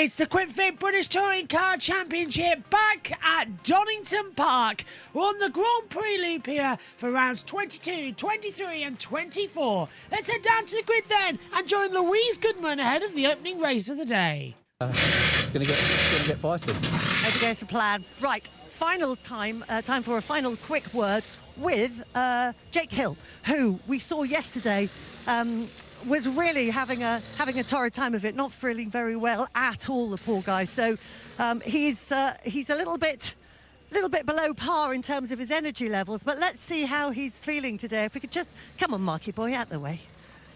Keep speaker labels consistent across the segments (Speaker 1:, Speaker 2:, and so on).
Speaker 1: It's the QuickFit British Touring Car Championship back at Donington Park. We're on the Grand Prix loop here for rounds 22, 23 and 24. Let's head down to the grid then and join Louise Goodman ahead of the opening race of the day.
Speaker 2: It's going to get feisty.
Speaker 3: Over goes the plan. Right, final time for a final quick word with Jake Hill, who we saw yesterday was really having a torrid time of it, not feeling very well at all, the poor guy. So he's a little bit below par in terms of his energy levels, but let's see how he's feeling today. If we could just come on, Marky boy, out the way.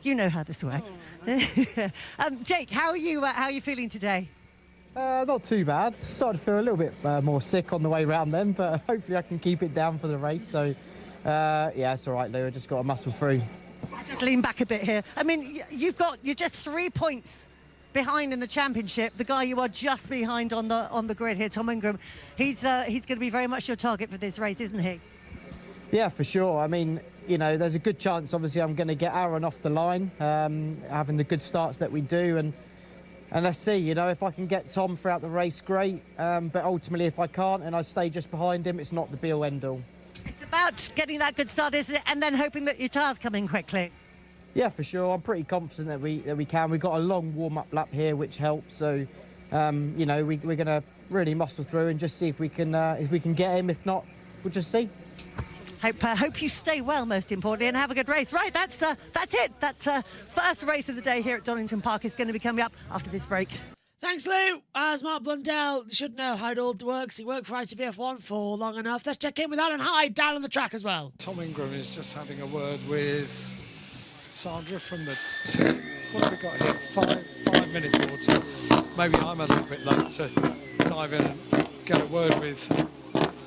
Speaker 3: You know how this works. Oh, Jake, how are you feeling today?
Speaker 2: Not too bad. Started to feel a little bit more sick on the way round then, but hopefully I can keep it down for the race. So yeah, it's all right, Lou. I just got to muscle through.
Speaker 3: I'll just lean back a bit here. I mean, you're just 3 points behind in the championship. The guy you are just behind on the grid here, Tom Ingram, he's going to be very much your target for this race, isn't he?
Speaker 2: Yeah, for sure. I mean, you know, there's a good chance, obviously, I'm going to get Aaron off the line, having the good starts that we do, and let's see, you know, if I can get Tom throughout the race, great. But ultimately, if I can't and I stay just behind him, it's not the be-all, end-all.
Speaker 3: It's about getting that good start, isn't it? And then hoping that your tyres come in quickly. Yeah,
Speaker 2: for sure. I'm pretty confident that we can. We've got a long warm-up lap here, which helps. So, you know, we're going to really muscle through and just see if we can get him. If not, we'll just see.
Speaker 3: Hope you stay well, most importantly, and have a good race. Right, that's it. That first race of the day here at Donington Park is going to be coming up after this break.
Speaker 1: Thanks, Lou. As Mark Blundell should know how it all works. He worked for ITV-F1 for long enough. Let's check in with Alan Hyde down on the track as well.
Speaker 4: Tom Ingram is just having a word with Sandra from the team. What have we got here? 5 minute board. So maybe I'm a little bit late to dive in and get a word with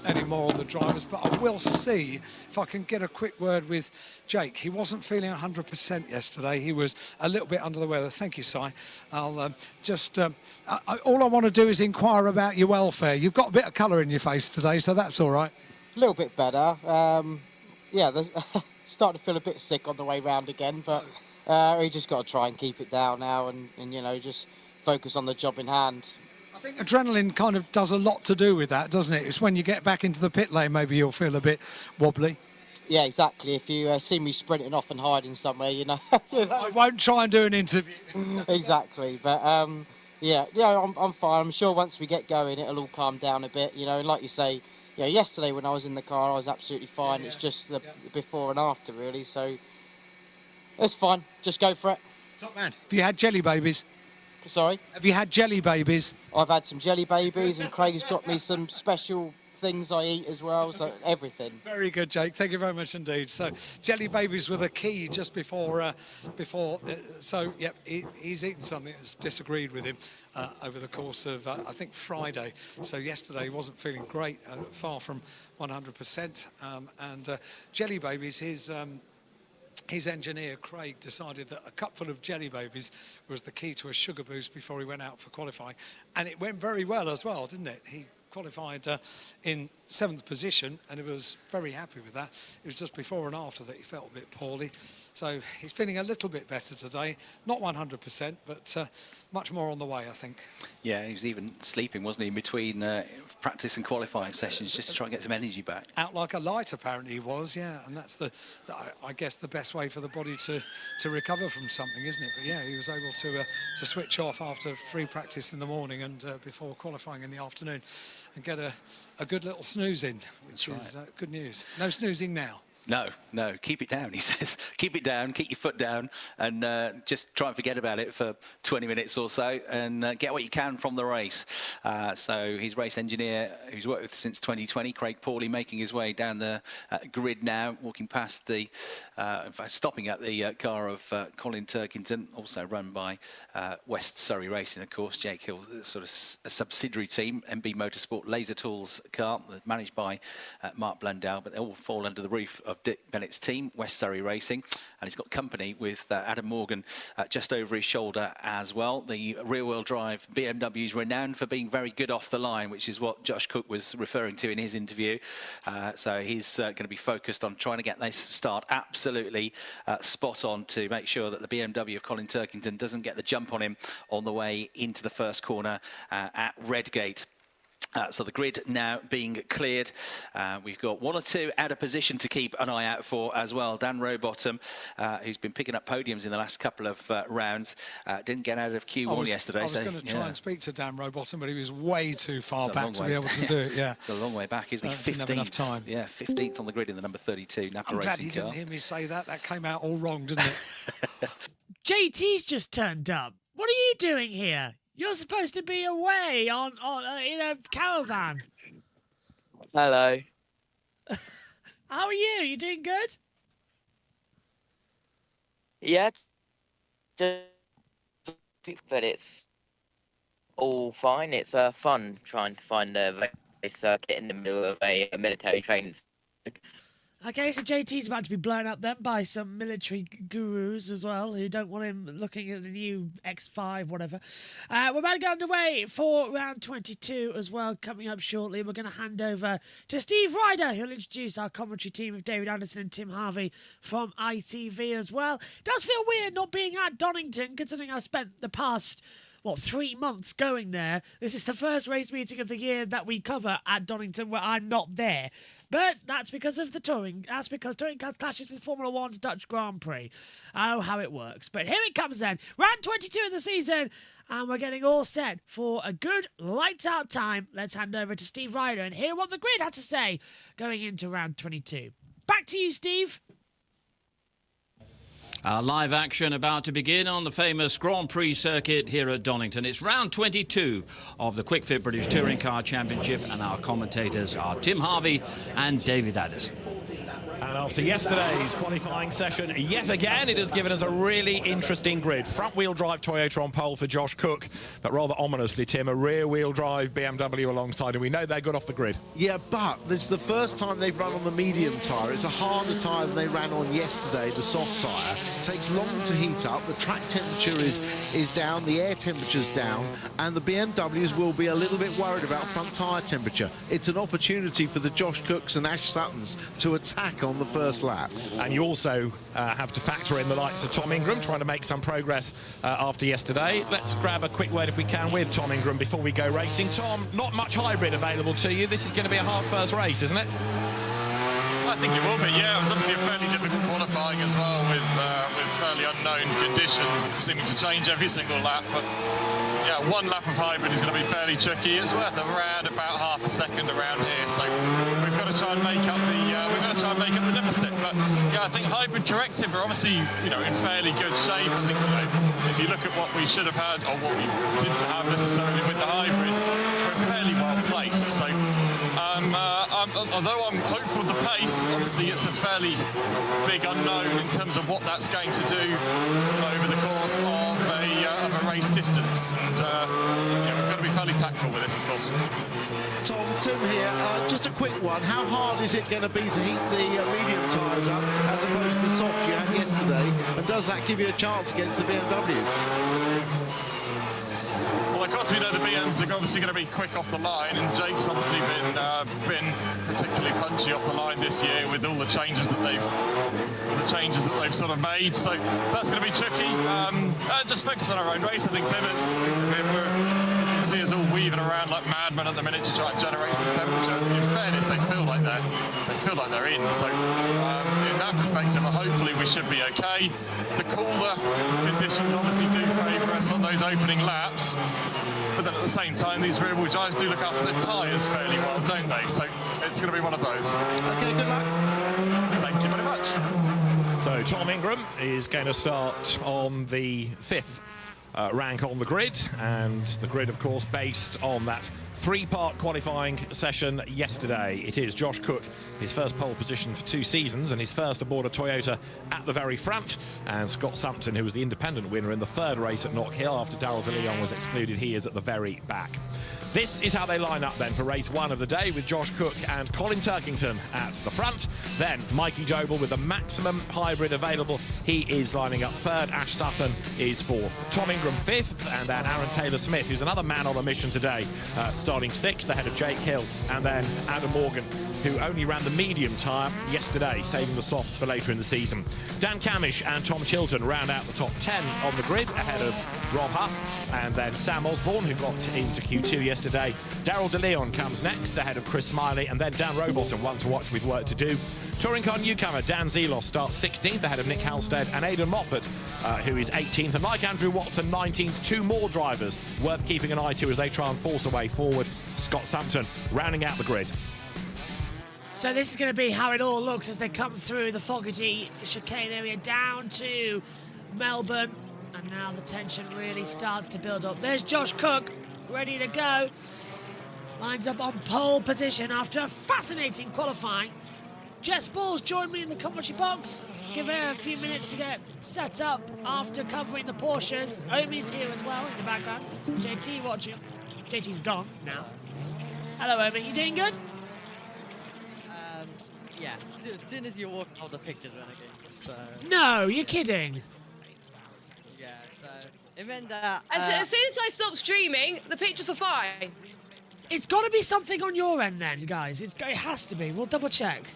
Speaker 4: any more of the drivers, but I will see if I can get a quick word with Jake. He wasn't feeling 100% yesterday. He was a little bit under the weather. Thank you, Si. I'll just all I want to do is inquire about your welfare. You've got a bit of colour in your face today, so that's all right.
Speaker 5: A little bit better. Yeah, starting to feel a bit sick on the way round again, but we just got to try and keep it down now and you know, just focus on the job in hand.
Speaker 4: I think adrenaline kind of does a lot to do with that, doesn't it? It's when you get back into the pit lane, maybe you'll feel a bit wobbly.
Speaker 5: Yeah, exactly. If you see me sprinting off and hiding somewhere, you know.
Speaker 4: I won't try and do an interview.
Speaker 5: Exactly. But, yeah, I'm fine. I'm sure once we get going, it'll all calm down a bit, you know. And like you say, you know, yesterday when I was in the car, I was absolutely fine. Yeah, it's just the before and after, really. So it's fine. Just go for it.
Speaker 4: Top man. Have you had jelly babies?
Speaker 5: Sorry?
Speaker 4: Have you had jelly babies?
Speaker 5: I've had some jelly babies, and Craig's got me some special things I eat as well, so everything.
Speaker 4: Very good, Jake. Thank you very much indeed. So, jelly babies were the key just before. So, yep, he's eaten something that's disagreed with him over the course of, I think, Friday. So yesterday he wasn't feeling great, far from 100%. And jelly babies, his engineer, Craig, decided that a cupful of jelly babies was the key to a sugar boost before he went out for qualifying. And it went very well as well, didn't it? He qualified in 7th position, and he was very happy with that. It was just before and after that he felt a bit poorly. So he's feeling a little bit better today. Not 100%, but much more on the way, I think.
Speaker 6: Yeah, he was even sleeping, wasn't he, in between practice and qualifying sessions, just to try and get some energy back.
Speaker 4: Out like a light, apparently he was, yeah. And that's I guess, the best way for the body to recover from something, isn't it? But yeah, he was able to switch off after free practice in the morning and before qualifying in the afternoon, and get a good little snooze in, which is good news. No snoozing now.
Speaker 6: No, keep it down, he says. Keep it down, keep your foot down, and just try and forget about it for 20 minutes or so, and get what you can from the race. So his race engineer, who's worked with since 2020, Craig Pawley, making his way down the grid now, walking past the, in fact, stopping at the car of Colin Turkington, also run by West Surrey Racing, of course. Jake Hill, sort of a subsidiary team, JBMotorsports Laser Tools car, managed by Mark Blundell, but they all fall under the roof of of Dick Bennett's team, West Surrey Racing, and he's got company with Adam Morgan just over his shoulder as well. The rear-wheel drive BMW is renowned for being very good off the line, which is what Josh Cook was referring to in his interview. So he's going to be focused on trying to get this start absolutely spot on to make sure that the BMW of Colin Turkington doesn't get the jump on him on the way into the first corner at Redgate. So the grid now being cleared. We've got one or two out of position to keep an eye out for as well. Dan Rowbottom, who's been picking up podiums in the last couple of rounds, didn't get out of Q1 yesterday.
Speaker 4: I was going to try and speak to Dan Rowbottom, but he was way too far back to be able to do it. Yeah,
Speaker 6: it's a long way back, isn't he? 15th.
Speaker 4: Didn't have enough time.
Speaker 6: Yeah, 15th on the grid in the number 32 Napa
Speaker 4: I'm glad
Speaker 6: racing
Speaker 4: he
Speaker 6: car.
Speaker 4: didn't hear me say that. That came out all wrong, didn't it?
Speaker 1: JT's just turned up. What are you doing here? You're supposed to be away on in a caravan.
Speaker 7: Hello.
Speaker 1: How are you? You doing good?
Speaker 7: Yeah. But it's all fine. It's fun trying to find a circuit in the middle of a military training.
Speaker 1: Okay, so JT's about to be blown up then by some military gurus as well who don't want him looking at the new X5, whatever. We're about to get underway for round 22 as well, coming up shortly. We're going to hand over to Steve Ryder, who'll introduce our commentary team of David Anderson and Tim Harvey from ITV as well. It does feel weird not being at Donington, considering I spent the past 3 months going there. This is the first race meeting of the year that we cover at Donington where I'm not there. But that's because of the touring. That's because touring cars clashes with Formula One's Dutch Grand Prix. Oh, how it works. But here it comes then. Round 22 of the season. And we're getting all set for a good lights-out time. Let's hand over to Steve Ryder and hear what the grid had to say going into round 22. Back to you, Steve.
Speaker 8: Our live action about to begin on the famous Grand Prix circuit here at Donington. It's round 22 of the Quick Fit British Touring Car Championship, and our commentators are Tim Harvey and David Addison.
Speaker 9: And after yesterday's qualifying session, yet again, it has given us a really interesting grid. Front-wheel drive Toyota on pole for Josh Cook, but rather ominously, Tim, a rear-wheel drive BMW alongside, and we know they're good off the grid.
Speaker 10: Yeah, but this is the first time they've run on the medium tyre. It's a harder tyre than they ran on yesterday, the soft tyre. It takes longer to heat up, the track temperature is down, the air temperature's down, and the BMWs will be a little bit worried about front tyre temperature. It's an opportunity for the Josh Cooks and Ash Suttons to attack on the first lap.
Speaker 9: And you also have to factor in the likes of Tom Ingram trying to make some progress after yesterday. Let's grab a quick word, if we can, with Tom Ingram before we go racing. Tom, not much hybrid available to you. This is going to be a hard first race, isn't it?
Speaker 11: I think it will be, yeah. It was obviously a fairly difficult qualifying as well with fairly unknown conditions and seeming to change every single lap. But yeah, one lap of hybrid is going to be fairly tricky. It's worth around about half a second around here, so we've got to try and make up the deficit. But yeah, I think hybrid corrective are obviously in fairly good shape. I think if you look at what we should have had or what we didn't have necessarily with the hybrids, we're fairly well placed. So although I'm hopeful of the pace, obviously it's a fairly big unknown in terms of what that's going to do over the course of a race distance. And we've got to be fairly tactful with this, of course.
Speaker 10: Tom, Tim here, just a quick one. How hard is it going to be to heat the medium tyres up as opposed to the soft you had yesterday? And does that give you a chance against the BMWs?
Speaker 11: Well, of course, we know the BMs are obviously going to be quick off the line, and Jake's obviously been particularly punchy off the line this year with all the changes that they've sort of made. So that's going to be tricky. Just focus on our own race, I think, Tim. You can see us all weaving around like madmen at the minute to try and generate some temperature. In fairness, they feel like they're in. So in that perspective, hopefully we should be okay. The cooler conditions obviously do favour us on those opening laps. But then at the same time, these rear-wheel drives do look after the tyres fairly well, don't they? So it's going to be one of those.
Speaker 10: Okay, good luck.
Speaker 11: Thank you very much.
Speaker 9: So Tom Ingram is going to start on the 5th rank on the grid, and the grid, of course, based on that three-part qualifying session yesterday. It is Josh Cook, his first pole position for 2 seasons and his first aboard a Toyota at the very front, and Scott Sumpton, who was the independent winner in the 3rd race at Knock Hill after Darrell de Leon was excluded. He is at the very back. This is how they line up then for race 1 of the day, with Josh Cook and Colin Turkington at the front. Then Mikey Doble with the maximum hybrid available. He is lining up 3rd. Ash Sutton is 4th. Tom Ingram 5th, and then Aaron Taylor-Smith, who's another man on a mission today, starting 6th ahead of Jake Hill, and then Adam Morgan, who only ran the medium tyre yesterday, saving the softs for later in the season. Dan Camish and Tom Chilton round out the top 10 on the grid ahead of Rob Huff, and then Sam Osborne, who got into Q2 yesterday. Daryl De Leon comes next ahead of Chris Smiley, and then Dan Rowbottom, one to watch with work to do. Touring car newcomer Dan Zelos starts 16th ahead of Nick Halstead and Aidan Moffat, who is 18th, and like Andrew Watson, 19th. 2 more drivers worth keeping an eye to as they try and force a way forward. Scott Sampson rounding out the grid.
Speaker 1: So this is going to be how it all looks as they come through the Fogarty chicane area down to Melbourne. And now the tension really starts to build up. There's Josh Cook, ready to go. Lines up on pole position after a fascinating qualifying. Jess Balls joined me in the commentary box. Give her a few minutes to get set up after covering the Porsches. Omi's here as well in the background. JT watching. JT's gone now. Hello, Omi. You doing good?
Speaker 12: Yeah, as soon as you walk out, the pictures when again. So.
Speaker 1: No, you're kidding.
Speaker 12: Yeah, so it meant that.
Speaker 13: As soon as I stopped streaming, the pictures were fine.
Speaker 1: It's got to be something on your end then, guys. It has to be. We'll double check.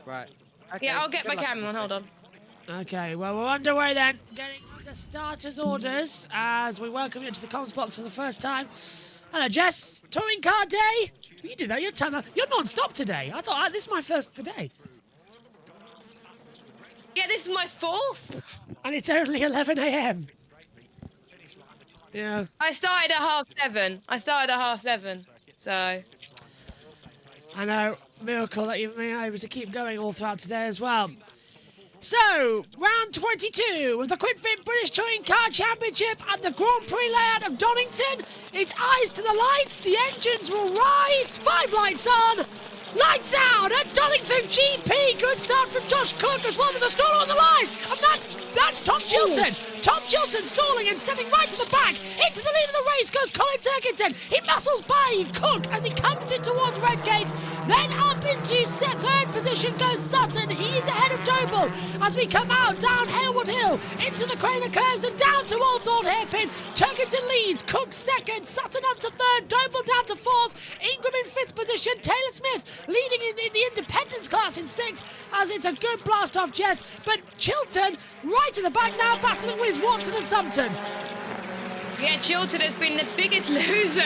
Speaker 12: Right. Okay,
Speaker 13: Yeah, I'll get my camera on. Hold on.
Speaker 1: Okay, well, we're underway then. Getting under starters' orders as we welcome you to the comms box for the first time. Hello, Jess. Touring car day. You do that. You're non-stop today. I thought this is my first of the day.
Speaker 13: Yeah, this is my 4th.
Speaker 1: And it's only 11 a.m. Yeah.
Speaker 13: I started at 7:30. So.
Speaker 1: I know. Miracle that you've been able to keep going all throughout today as well. So, round 22 of the QuickFit British Touring Car Championship at the Grand Prix layout of Donington. It's eyes to the lights. The engines will rise. 5 lights on. Lights out at Donington GP. Good start from Josh Cook as well. There's a staller on the line. And that's Tom Chilton. Tom Chilton stalling and sending right to the back. Into the lead of the race goes Colin Turkington. He muscles by Cook as he comes in towards Redgate. Then up into 3rd position goes Sutton. He's ahead of Doble as we come out down Hailwood Hill into the Craner Curves and down towards Old Hairpin. Turkington leads. Cook 2nd. Sutton up to 3rd. Doble down to 4th. Ingram in 5th position. Taylor Smith leading in the independence class in 6th as it's a good blast off Jess. But Chilton right to the back now, battling with Watson and Sumpton.
Speaker 13: Yeah, Chilton has been the biggest loser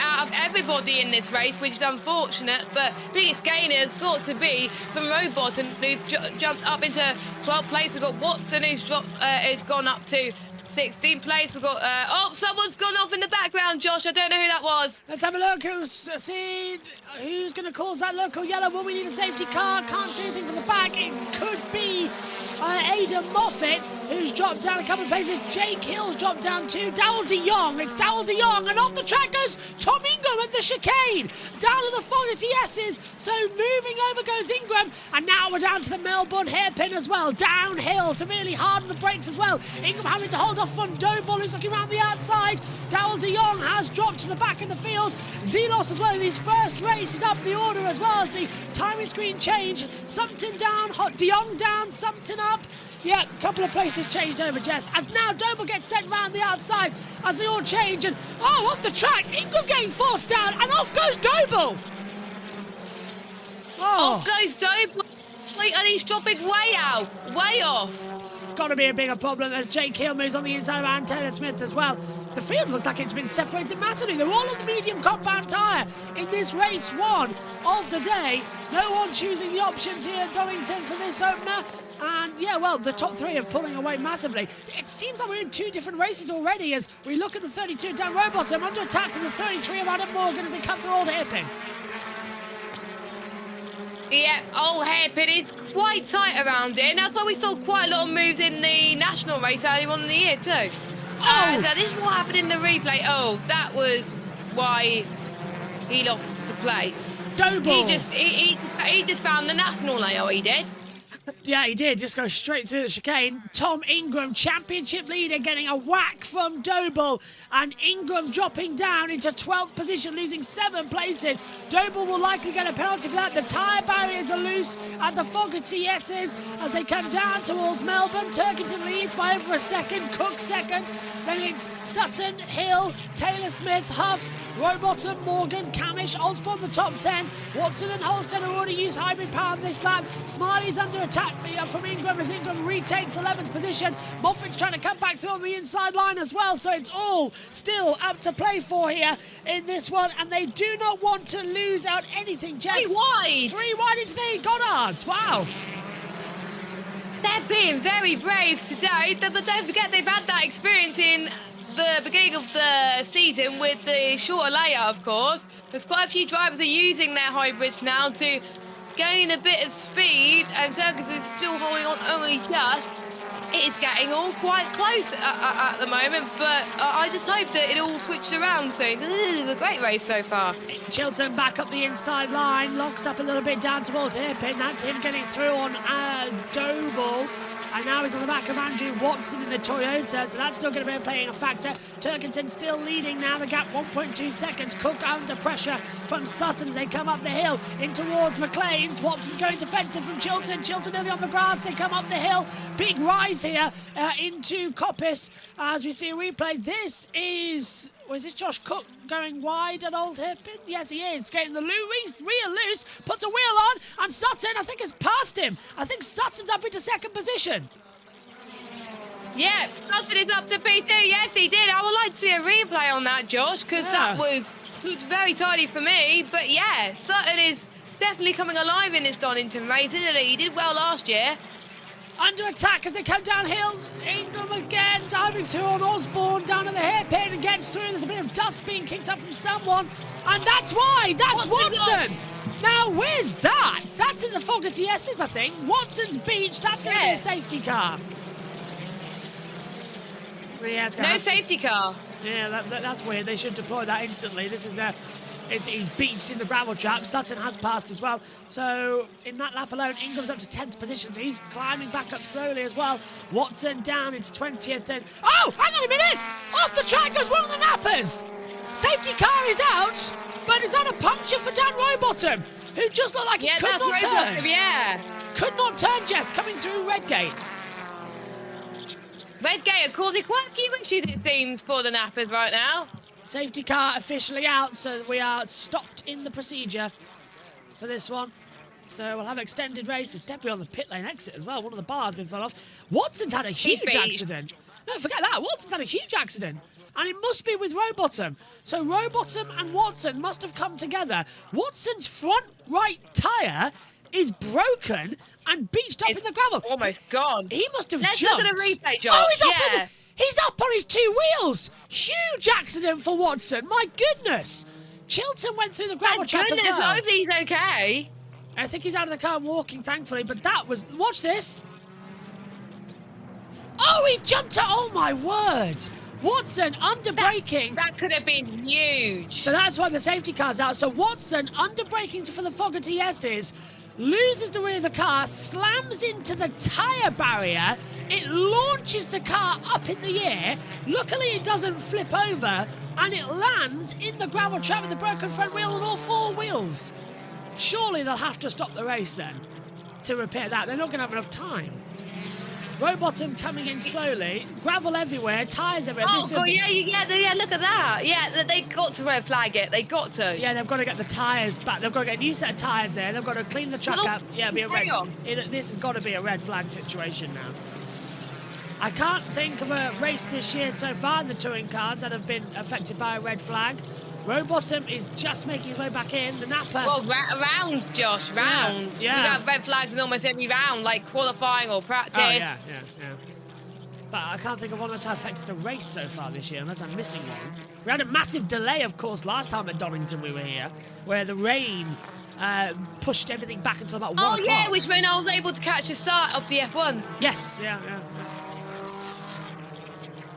Speaker 13: out of everybody in this race, which is unfortunate, but biggest gainer has got to be from Rowbottom, who's jumped up into 12th place. We've got Watson, who's gone up to 16th place. We've got, someone's gone off in the background, Josh. I don't know who that was.
Speaker 1: Let's have a look. Who's going to cause that local yellow? Well, we need a safety car. Can't see anything from the back. It could be Aidan Moffat, who's dropped down a couple of places. Jake Hill's dropped down too. Dowell de Jong. It's Dowell de Jong. And off the track goes Tom Ingram at the chicane. Down to the Fogarty S's. So moving over goes Ingram. And now we're down to the Melbourne hairpin as well. Downhill. Severely hard on the brakes as well. Ingram having to hold off from Doble, who's looking around the outside. Dowell de Jong has dropped to the back of the field. Zelos as well in his first race is up the order as well as the timing screen change. Sumpton down. De Jong down. Sumpton up. Yeah, a couple of places changed over, Jess. As now Doble gets sent round the outside as they all change. And, off the track, Ingram getting forced down, and off goes Doble.
Speaker 13: Off goes Doble, and he's dropping way out, way off.
Speaker 1: Got to be a bigger problem as Jake Hill moves on the inside around Taylor Smith as well. The field looks like it's been separated massively. They're all on the medium compound tyre in this race 1 of the day. No one choosing the options here at Donington for this opener. And yeah, well, the top 3 are pulling away massively. It seems like we're in 2 different races already as we look at the 32 down Rowbottom under attack from the 33 of Adam Morgan as they come through Old Hairpin.
Speaker 13: Yeah, Old Hairpin is quite tight around it, and that's why we saw quite a lot of moves in the national race earlier on in the year too. So this is what happened in the replay. Oh, that was why he lost the place.
Speaker 1: Doble.
Speaker 13: He just found the national layout, he did.
Speaker 1: Yeah, he did. Just go straight through the chicane. Tom Ingram, championship leader, getting a whack from Doble. And Ingram dropping down into 12th position, losing 7 places. Doble will likely get a penalty for that. The tyre barriers are loose at the Fogarty S's as they come down towards Melbourne. Turkington leads by over a second. Cook second. Then it's Sutton, Hill, Taylor Smith, Huff, Rowbottom, Morgan, Camish, Osborne the top 10. Watson and Holstead have already used hybrid power on this lap. Smiley's under attack from Ingram as Ingram retakes 11th position. Moffat's trying to come back through on the inside line as well, so it's all still up to play for here in this one, and they do not want to lose out anything. Jess,
Speaker 13: 3 wide!
Speaker 1: 3 wide into the Goddards, wow.
Speaker 13: They're being very brave today, but don't forget they've had that experience in the beginning of the season with the shorter layout, of course. There's quite a few drivers are using their hybrids now to gain a bit of speed, and Turkington is still holding on only just. It is getting all quite close at the moment, but I just hope that it all switched around soon, because this is a great race so far.
Speaker 1: Chilton back up the inside line, locks up a little bit down towards Hairpin. That's him getting through on Doble. And now he's on the back of Andrew Watson in the Toyota, so that's still going to be playing a factor. Turkington still leading now, the gap 1.2 seconds. Cook under pressure from Sutton as they come up the hill in towards McLean's. Watson's going defensive from Chilton. Chilton nearly on the grass, they come up the hill. Big rise here into Coppice as we see a replay. This is Josh Cook going wide at Old Hairpin? Yes, he is. Getting the rear loose, puts a wheel on, and Sutton, I think, has passed him. I think Sutton's up into second position.
Speaker 13: Yeah, Sutton is up to P2. Yes, he did. I would like to see a replay on that, Josh, because that looked very tidy for me. But yeah, Sutton is definitely coming alive in this Donington race, isn't he? He did well last year.
Speaker 1: Under attack as they come downhill. Ingram again diving through on Osborne down at the hairpin and gets through. There's a bit of dust being kicked up from someone. And that's why. That's Watson. Now, where's that? That's in the Fogarty S's, I think. Watson's beached. That's going to be a safety car. Yeah,
Speaker 13: no safety car.
Speaker 1: Yeah, that's weird. They should deploy that instantly. This is he's beached in the gravel trap. Sutton has passed as well. So in that lap alone, Ingram's up to 10th position. So he's climbing back up slowly as well. Watson down into 20th. And oh, hang on a minute! Off the track goes one of the nappers. Safety car is out, but is that a puncture for Dan Rowbottom, who just looked like he could not turn? Could not turn, Jess, coming through Redgate.
Speaker 13: Redgate are causing quite a few issues, it seems, for the nappers right now.
Speaker 1: Safety car officially out, so we are stopped in the procedure for this one. So we'll have an extended race. There's debris on the pit lane exit as well. One of the bars been fell off. Watson's had a huge accident. No, forget that. Watson's had a huge accident. And it must be with Rowbottom. So Rowbottom and Watson must have come together. Watson's front right tyre is broken and beached up in the gravel.
Speaker 13: Almost gone.
Speaker 1: He must have
Speaker 13: jumped.
Speaker 1: Let's look
Speaker 13: at the replay, Josh.
Speaker 1: Oh, he's up on his 2 wheels. Huge accident for Watson. My goodness. Chilton went through the gravel trap as well.
Speaker 13: I hope he's okay.
Speaker 1: I think he's out of the car and walking, thankfully. But that was... Watch this. Oh, he jumped to... Oh, my word. Watson under braking.
Speaker 13: That could have been huge.
Speaker 1: So that's why the safety car's out. So Watson under braking for the Fogarty S's. Loses the rear of the car, slams into the tyre barrier. It launches the car up in the air. Luckily, it doesn't flip over, and it lands in the gravel trap with the broken front wheel and all 4 wheels. Surely they'll have to stop the race then to repair that. They're not going to have enough time. Rowbottom coming in slowly, gravel everywhere, tyres everywhere.
Speaker 13: Oh, God, yeah, look at that. Yeah, they've got to red flag it. They've got to.
Speaker 1: Yeah, they've got to get the tyres back. They've got to get a new set of tyres there. They've got to clean the truck up. Yeah, be a red. This has got to be a red flag situation now. I can't think of a race this year so far in the touring cars that have been affected by a red flag. Rowbottom is just making his way back in. The napper.
Speaker 13: Well, round, Josh, round.
Speaker 1: Yeah.
Speaker 13: We've had red flags in almost every round, like qualifying or practice.
Speaker 1: Oh, yeah. But I can't think of one that's affected the race so far this year, unless I'm missing one. We had a massive delay, of course, last time at Donington we were here, where the rain pushed everything back until about 1 o'clock.
Speaker 13: Oh, yeah, which meant I was able to catch the start of the F1.
Speaker 1: Yes, yeah.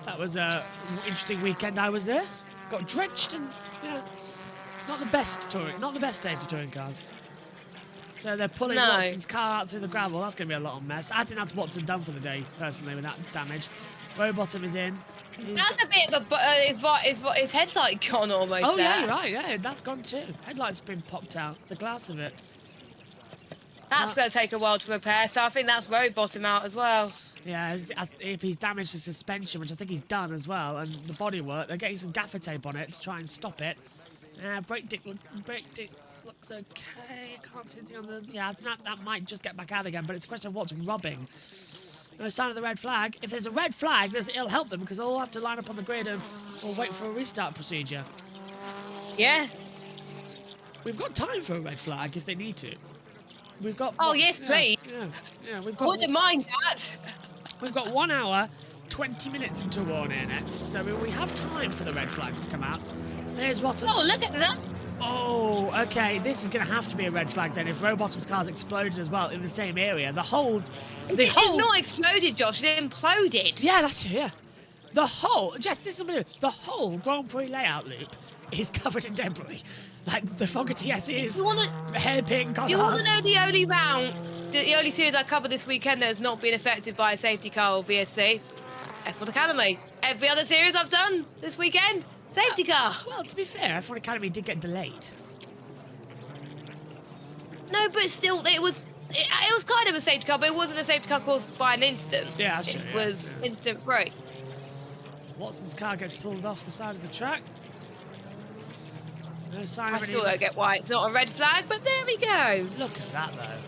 Speaker 1: That was an interesting weekend I was there. Got drenched and, not the best touring, not the best day for touring cars. So they're pulling
Speaker 13: No.
Speaker 1: Watson's car out through the gravel. That's going to be a lot of mess. I think that's Watson done for the day, personally, with that damage. Rowbottom is in.
Speaker 13: That's a bit of a his headlight gone almost.
Speaker 1: Oh,
Speaker 13: there.
Speaker 1: yeah, you're right. Yeah, that's gone too. Headlight's been popped out. The glass of it.
Speaker 13: That's going to take a while to repair, so I think that's Rowbottom out as well.
Speaker 1: Yeah, if he's damaged the suspension, which I think he's done as well, and the bodywork, they're getting some gaffer tape on it to try and stop it. Brake disc looks okay. Can't see anything on the... Yeah, I think that might just get back out again, but it's a question of what's rubbing. No sign of the red flag. If there's a red flag, it'll help them because they'll all have to line up on the grid or wait for a restart procedure.
Speaker 13: Yeah.
Speaker 1: We've got time for a red flag if they need to. We've got...
Speaker 13: Oh, yes, please.
Speaker 1: Yeah, we've got...
Speaker 13: Wouldn't mind that.
Speaker 1: We've got 1 hour, 20 minutes until we're on air next, so we have time for the red flags to come out. There's Rotten.
Speaker 13: Oh, look at that.
Speaker 1: Oh, okay. This is going to have to be a red flag then if Rowbottom's car's exploded as well in the same area.
Speaker 13: It's not exploded, Josh. It imploded.
Speaker 1: Yeah, that's... Yeah. The whole... Jess, this is unbelievable. The whole Grand Prix layout loop is covered in debris. Like the Fogarty SE's hairpin
Speaker 13: Do you want to know the only series I covered this weekend that has not been affected by a safety car or VSC? F1 Academy. Every other series I've done this weekend, safety car.
Speaker 1: Well, to be fair, F1 Academy did get delayed.
Speaker 13: No, but still, it was kind of a safety car, but it wasn't a safety car caused by an incident.
Speaker 1: Yeah, that's true.
Speaker 13: It was incident-free.
Speaker 1: Watson's car gets pulled off the side of the track. No sign
Speaker 13: I
Speaker 1: of any...
Speaker 13: still don't get why it's not a red flag, but there we go.
Speaker 1: Look at that, though.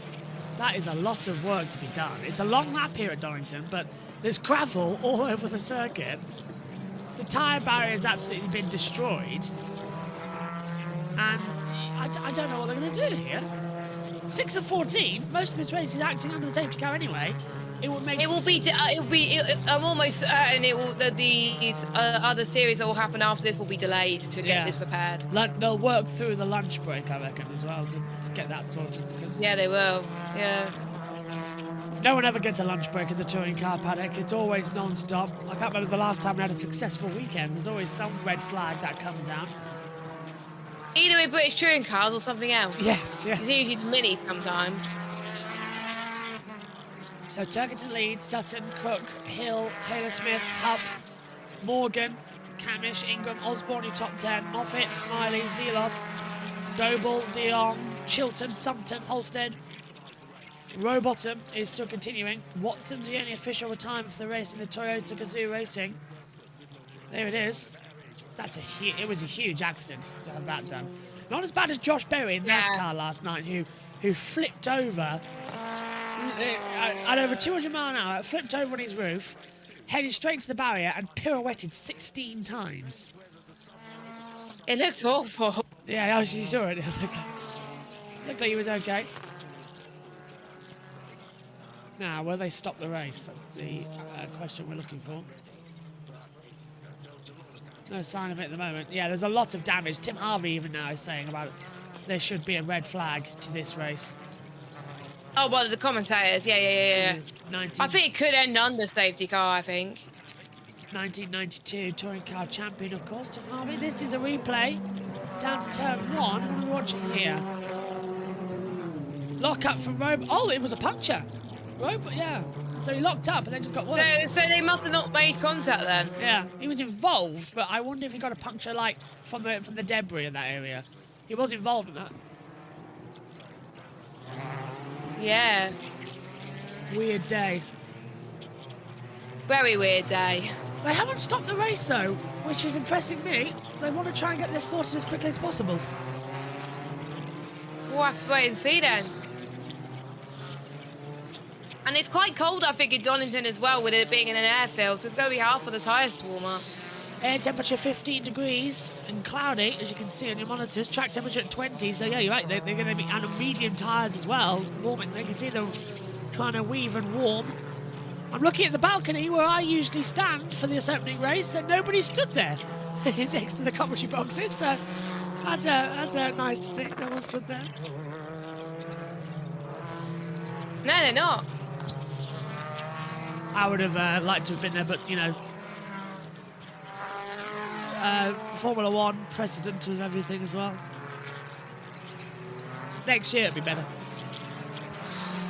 Speaker 1: That is a lot of work to be done. It's a long lap here at Donington, but there's gravel all over the circuit. The tyre barrier has absolutely been destroyed. And I don't know what they're going to do here. 6 of 14. Most of this race is acting under the safety car anyway. It will make...
Speaker 13: I'm almost certain these other series that will happen after this will be delayed to get this repaired.
Speaker 1: They'll work through the lunch break, I reckon, as well, to get that sorted. Because
Speaker 13: yeah, they will. Yeah.
Speaker 1: no one ever gets a lunch break in the touring car paddock. It's always non-stop. I can't remember the last time we had a successful weekend. There's always some red flag that comes out.
Speaker 13: Either with British touring cars or something else.
Speaker 1: Yes, yeah.
Speaker 13: It's usually the Mini sometimes.
Speaker 1: So Turkington leads, Sutton, Cook, Hill, Taylor Smith, Huff, Morgan, Camish, Ingram, Osborne, your top 10, Moffat, Smiley, Zelos, Doble, Dion, Chilton, Sumpton, Holstead. Rowbottom is still continuing. Watson's the only official retirement for the race in the Toyota Gazoo Racing. There it is. It was a huge accident to have that done. Not as bad as Josh Berry in NASCAR last night, who flipped over at over 200 mile an hour, flipped over on his roof, headed straight to the barrier and pirouetted 16 times.
Speaker 13: It looked awful.
Speaker 1: Yeah, you saw it. Looked like he was okay. Now, will they stop the race? That's the question we're looking for. No sign of it at the moment. Yeah, there's a lot of damage. Tim Harvey even now is saying about there should be a red flag to this race.
Speaker 13: Oh, well, the commentators. Yeah. I think it could end under safety car, I think.
Speaker 1: 1992 touring car champion, of course, Tim Harvey. This is a replay down to turn 1. What are we watching here? Lock up from Robe. Oh, it was a puncture. Yeah. So he locked up and then just got worse.
Speaker 13: So they must have not made contact then.
Speaker 1: Yeah, he was involved, but I wonder if he got a puncture like from the debris in that area. He was involved in that.
Speaker 13: Yeah.
Speaker 1: Weird day.
Speaker 13: Very weird day.
Speaker 1: They haven't stopped the race though, which is impressing me. They want to try and get this sorted as quickly as possible.
Speaker 13: We'll have to wait and see then. And it's quite cold, I think, in Donington as well, with it being in an airfield, so it's going to be hard for the tyres to warm up.
Speaker 1: Air temperature 15 degrees and cloudy, as you can see on your monitors. Track temperature at 20, so yeah, you're right. They're going to be on medium tyres as well. Warming, they can see them trying to weave and warm. I'm looking at the balcony where I usually stand for this opening race, and nobody stood there next to the commentary boxes. So that's nice to see. No one stood there.
Speaker 13: No, they're not.
Speaker 1: I would have liked to have been there, but, you know, Formula 1 precedent and everything as well. Next year it'll be better.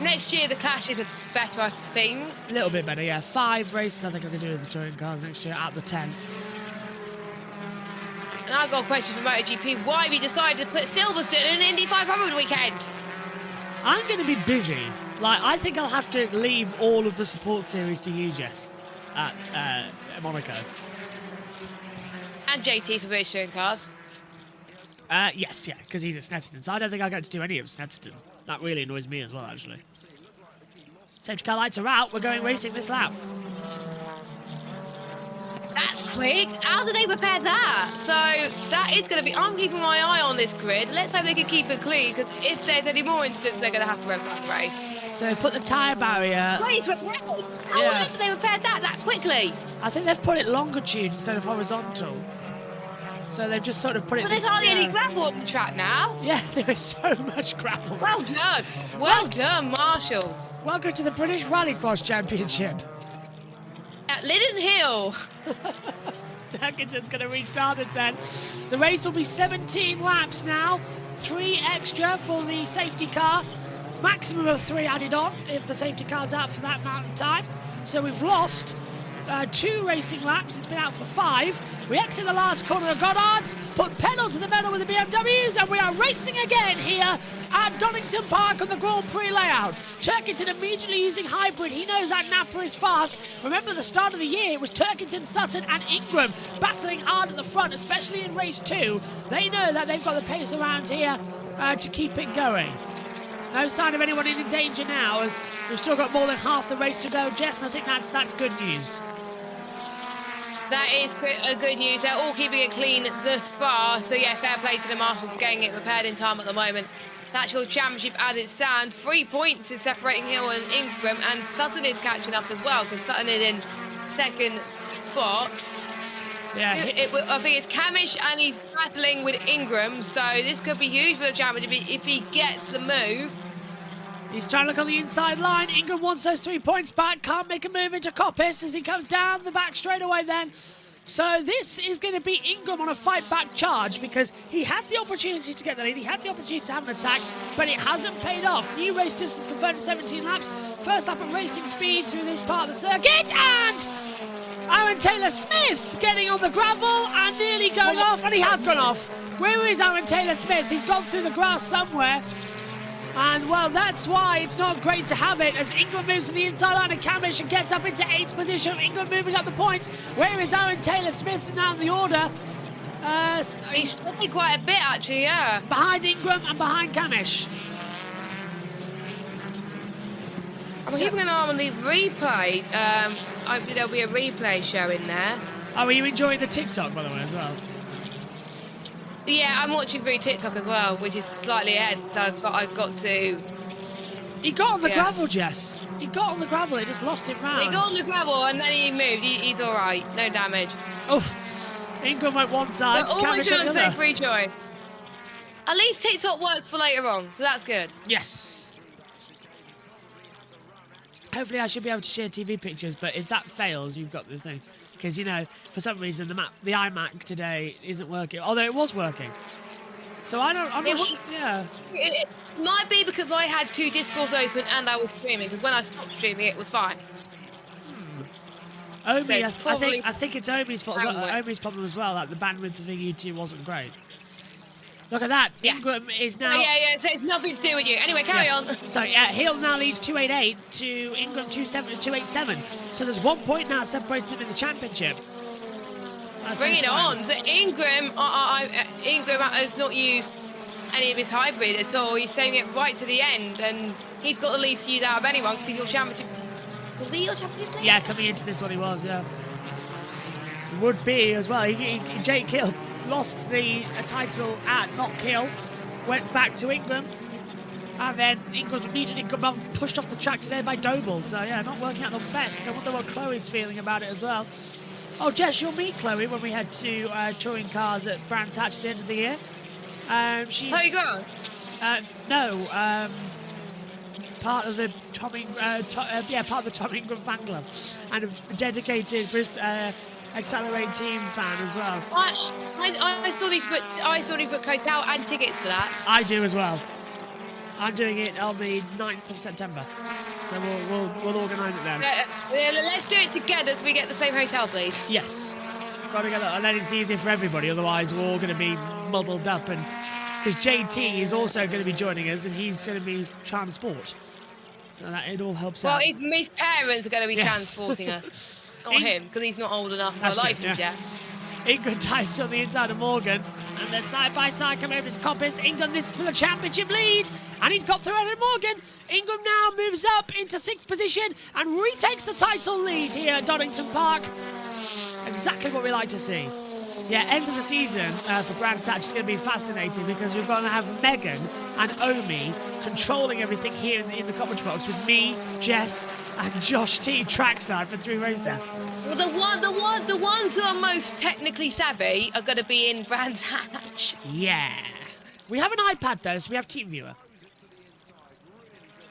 Speaker 13: Next year, the clashes are better, I think.
Speaker 1: A little bit better, yeah. 5 races I think I can do with the touring cars next year out of the 10.
Speaker 13: And I've got a question for MotoGP. Why have you decided to put Silverstone in an Indy 500 weekend?
Speaker 1: I'm going to be busy. Like, I think I'll have to leave all of the support series to you, Jess, at Monaco.
Speaker 13: And JT for British touring cars.
Speaker 1: Yes, yeah, because he's at Snetterton. So I don't think I'll get to do any of Snetterton. That really annoys me as well, actually. Safety car lights are out. We're going racing this lap.
Speaker 13: That's quick. How do they prepare that? So that is going to be... I'm keeping my eye on this grid. Let's hope they can keep it clean, because if there's any more incidents, they're going to have to rev the race.
Speaker 1: So put the tyre barrier...
Speaker 13: Race repaired. How on earth did they repair that quickly?
Speaker 1: I think they've put it longitude instead of horizontal. So they've just sort of put it...
Speaker 13: But there's hardly any gravel on the track now.
Speaker 1: Yeah, there is so much gravel.
Speaker 13: Well done. Well done, Marshals.
Speaker 1: Welcome to the British Rallycross Championship.
Speaker 13: At Liddon Hill.
Speaker 1: Turkington's going to restart us then. The race will be 17 laps now. 3 extra for the safety car. Maximum of 3 added on if the safety car's out for that amount of time. So we've lost 2 racing laps. It's been out for 5. We exit the last corner of Goddard's, put pedal to the metal with the BMWs, and we are racing again here at Donington Park on the Grand Prix layout. Turkington immediately using hybrid. He knows that Napa is fast. Remember, the start of the year, it was Turkington, Sutton and Ingram battling hard at the front, especially in race 2. They know that they've got the pace around here to keep it going. No sign of anyone in danger now, as we've still got more than half the race to go, Jess, and I think that's good news.
Speaker 13: That is good news. They're all keeping it clean thus far. So, yeah, fair play to the Marshals for getting it repaired in time at the moment. The actual championship as it stands, 3 points is separating Hill and Ingram, and Sutton is catching up as well, because Sutton is in 2nd spot.
Speaker 1: Yeah,
Speaker 13: I think it's Camish, and he's battling with Ingram, so this could be huge for the championship if he gets the move.
Speaker 1: He's trying to look on the inside line. Ingram wants those 3 points back. Can't make a move into Coppice as he comes down the back straight away then. So this is going to be Ingram on a fight-back charge, because he had the opportunity to get the lead. He had the opportunity to have an attack, but it hasn't paid off. New race distance confirmed in 17 laps. First lap at racing speed through this part of the circuit. And Aaron Taylor-Smith getting on the gravel and nearly going off. And he has gone off. Where is Aaron Taylor-Smith? He's gone through the grass somewhere. And, well, that's why it's not great to have it, as Ingram moves to the inside line and Camish and gets up into 8th position. Ingram moving up the points. Where is Aaron Taylor-Smith now in the order?
Speaker 13: He's stopping quite a bit, actually, yeah.
Speaker 1: Behind Ingram and behind Camish.
Speaker 13: I'm keeping an eye on the replay. Hopefully there'll be a replay showing there.
Speaker 1: Oh, are you enjoying the TikTok, by the way, as well?
Speaker 13: Yeah, I'm watching through TikTok as well, which is slightly ahead, so I've got to...
Speaker 1: He got on the gravel, Jess. He got on the gravel, it just lost him round.
Speaker 13: He got on the gravel and then he moved. He's all right, no damage.
Speaker 1: Oof. Ingram went one side,
Speaker 13: But always
Speaker 1: Camish on the other.
Speaker 13: free joy. At least TikTok works for later on, so that's good.
Speaker 1: Yes. Hopefully I should be able to share TV pictures, but if that fails, you've got the thing. Because, you know, for some reason, the iMac today isn't working. Although it was working. So I'm not sure, yeah.
Speaker 13: It might be because I had 2 Discords open and I was streaming, because when I stopped streaming, it was fine.
Speaker 1: Omi, I think it's Omi's fault. Omi's problem as well. Like the bandwidth of the YouTube wasn't great. Look at that.
Speaker 13: Yeah.
Speaker 1: Ingram is now...
Speaker 13: Yeah, so it's nothing to do with you. Anyway, carry on.
Speaker 1: So, Hill now leads 288 to Ingram 287. So there's 1 point now separating them in the championship.
Speaker 13: Bring it on. So Ingram has not used any of his hybrid at all. He's saving it right to the end, and he's got the least to use out of anyone because he's your championship. Was he your championship?
Speaker 1: Yeah, coming into this one he was, yeah. Would be as well. Jake Hill lost the title at Knockhill, went back to Ingram, and then Ingram's immediately pushed off the track today by Doble. So yeah, not working out the best. I wonder what Chloe's feeling about it as well. Oh, Jess, you'll meet Chloe when we head to touring cars at Brands Hatch at the end of the year. She's
Speaker 13: Chloe Grant?
Speaker 1: No, part of the Tom Ingram fan club, and a dedicated Accelerate team fan as well.
Speaker 13: I saw he put Cotel and tickets for that.
Speaker 1: I do as well. I'm doing it on the 9th of September. So we'll organise it then.
Speaker 13: Let's do it together so we get the same hotel, please.
Speaker 1: Yes. Got to get that, and then it's easier for everybody. Otherwise, we're all going to be muddled up. And because JT is also going to be joining us, and he's going to be transport, so that it all helps out.
Speaker 13: Well, his parents are going to be
Speaker 1: Yes.
Speaker 13: transporting us, not him, because he's not old enough for a
Speaker 1: That's true,
Speaker 13: license
Speaker 1: yeah.
Speaker 13: yet.
Speaker 1: England dices on the inside of Morgan, and they're side by side coming over to Compass. England, this is for the championship lead, and he's got through Aaron Morgan. England now moves up into 6th position and retakes the title lead here at Donington Park. Exactly what we like to see. Yeah, end of the season for Brands Hatch is going to be fascinating because we're going to have Megan and Omi controlling everything here in the commentary box with me, Jess, and Josh T trackside for 3 races.
Speaker 13: Well, the ones who are most technically savvy are going to be in Brands Hatch.
Speaker 1: Yeah. We have an iPad though, so we have TeamViewer.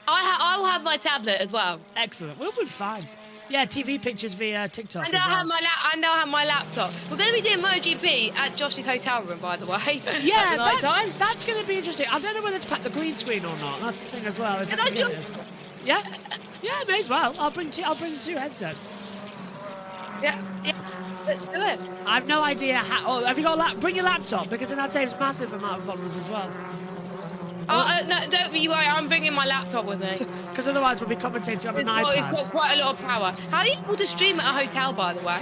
Speaker 13: I'll have my tablet as well.
Speaker 1: Excellent. We'll be fine. Yeah, TV pictures via TikTok.
Speaker 13: And
Speaker 1: as
Speaker 13: I'll
Speaker 1: well.
Speaker 13: have my laptop. We're going to be doing MotoGP at Josh's hotel room, by the way.
Speaker 1: Yeah,
Speaker 13: at night-time.
Speaker 1: that's going to be interesting. I don't know whether to pack the green screen or not. That's the thing as well. If
Speaker 13: Can
Speaker 1: we
Speaker 13: I
Speaker 1: can get
Speaker 13: just-
Speaker 1: it. Yeah, yeah, may as well. I'll bring 2 headsets.
Speaker 13: Yeah, let's do it.
Speaker 1: I have no idea how. Oh, have you got bring your laptop because then that saves massive amount of followers as well.
Speaker 13: No, don't you worry, I'm bringing my laptop with me.
Speaker 1: Because otherwise we'll be commentating on an iPad.
Speaker 13: It's got quite a lot of power. How are you able to stream at a hotel, by the way?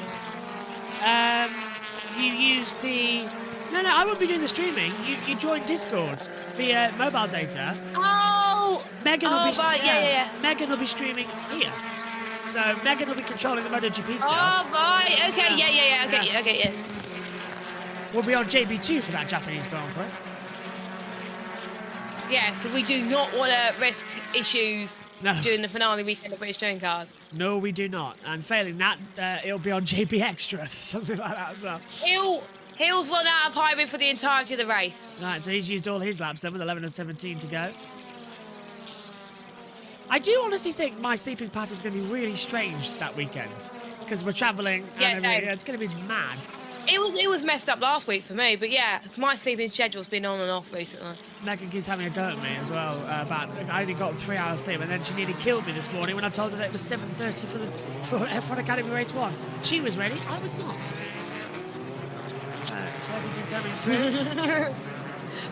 Speaker 1: You use the. No, I won't be doing the streaming. You join Discord via mobile data.
Speaker 13: Oh!
Speaker 1: Megan will be.
Speaker 13: Right, yeah.
Speaker 1: Megan will be streaming here. So Megan will be controlling the MotoGP stuff.
Speaker 13: Oh, right, okay, yeah, I get you.
Speaker 1: We'll be on JB2 for that Japanese Grand Prix.
Speaker 13: Yeah, because we do not want to risk issues during the finale weekend of British Touring Cars.
Speaker 1: No, we do not. And failing that, it'll be on JB Extra, something like that as well.
Speaker 13: Hill's run out of hybrid for the entirety of the race.
Speaker 1: Right, so he's used all his laps then with 11 and 17 to go. I do honestly think my sleeping pattern is going to be really strange that weekend because we're travelling.
Speaker 13: Yeah, same.
Speaker 1: It's going to be mad.
Speaker 13: It was messed up last week for me, but yeah, my sleeping schedule's been on and off recently.
Speaker 1: Megan keeps having a go at me as well about I only got 3 hours sleep, and then she nearly killed me this morning when I told her that it was 7:30 for F1 Academy Race 1. She was ready, I was not. So Turkington coming through.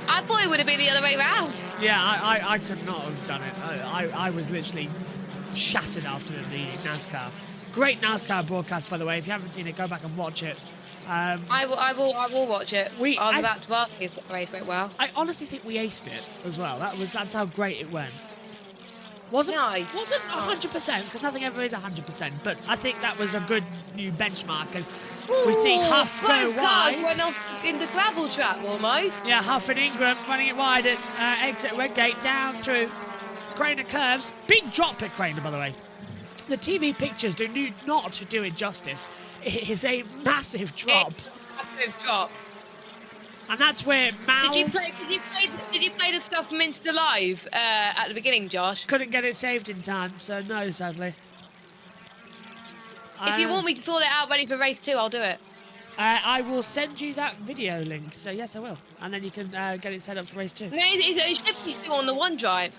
Speaker 13: I thought it would have been the other way round.
Speaker 1: Yeah, I could not have done it. I was literally shattered after the NASCAR. Great NASCAR broadcast, by the way. If you haven't seen it, go back and watch it.
Speaker 13: I will watch it. I was about to ask if the race went well.
Speaker 1: I honestly think we aced it as well. That's how great it went. Wasn't 100% because nothing ever is 100%, but I think that was a good new benchmark as we see Huff go
Speaker 13: both cars
Speaker 1: wide.
Speaker 13: went off in the gravel trap almost.
Speaker 1: Yeah, Huff and Ingram running it wide at exit Redgate down through Craner curves. Big drop at Craner, by the way. The TV pictures do not do it justice. It is a massive drop.
Speaker 13: Massive drop.
Speaker 1: And that's where Mal...
Speaker 13: Did you play the stuff from Insta Live at the beginning, Josh?
Speaker 1: Couldn't get it saved in time, so no, sadly.
Speaker 13: If you want me to sort it out ready for race 2, I'll do it.
Speaker 1: I will send you that video link, so yes, I will. And then you can get it set up for race 2.
Speaker 13: No, it should be still on the OneDrive.